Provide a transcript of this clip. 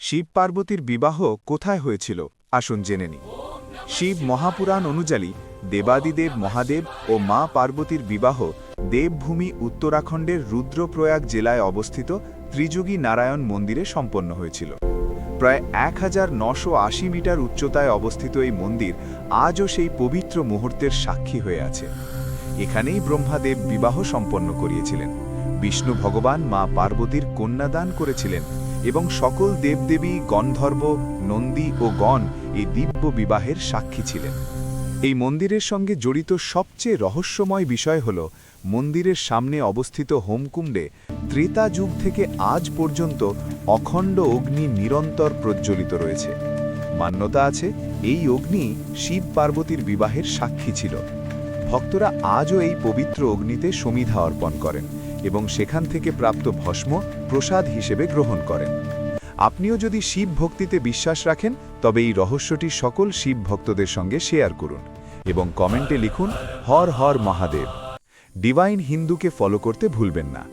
শিব পার্বতীর বিবাহ কোথায় হয়েছিল আসুন জেনে নিই। শিব মহাপুরাণ অনুযায়ী দেবাদিদেব মহাদেব ও মা পার্বতীর বিবাহ দেবভূমি উত্তরাখণ্ডের রুদ্রপ্রয়াগ জেলায় অবস্থিত ত্রিযুগী নারায়ণ মন্দিরে সম্পন্ন হয়েছিল। প্রায় 1980 মিটার উচ্চতায় অবস্থিত এই মন্দির আজও সেই পবিত্র মুহূর্তের সাক্ষী হয়ে আছে। এখানেই ব্রহ্মাদেব বিবাহ সম্পন্ন করিয়েছিলেন, বিষ্ণু ভগবান মা পার্বতীর কন্যাদান করেছিলেন এবং সকল দেবদেবী গন্ধর্ব নন্দী ও গণ এই দিব্য বিবাহের সাক্ষী ছিলেন। এই মন্দিরের সঙ্গে জড়িত সবচেয়ে রহস্যময় বিষয় হল মন্দিরের সামনে অবস্থিত হোমকুণ্ডে ত্রেতা যুগ থেকে আজ পর্যন্ত অখণ্ড অগ্নি নিরন্তর প্রজ্বলিত রয়েছে। মান্যতা আছে এই অগ্নি শিব পার্বতীর বিবাহের সাক্ষী ছিল। ভক্তরা আজও এই পবিত্র অগ্নিতে সমিধা অর্পণ করেন এবং সেখান থেকে প্রাপ্ত ভস্ম প্রসাদ হিসেবে গ্রহণ করেন। আপনিও যদি শিব ভক্তিতে বিশ্বাস রাখেন তবে এই রহস্যটি সকল শিব ভক্তদের সঙ্গে শেয়ার করুন এবং কমেন্টে লিখুন হর হর মহাদেব। ডিভাইন হিন্দুকে ফলো করতে ভুলবেন না।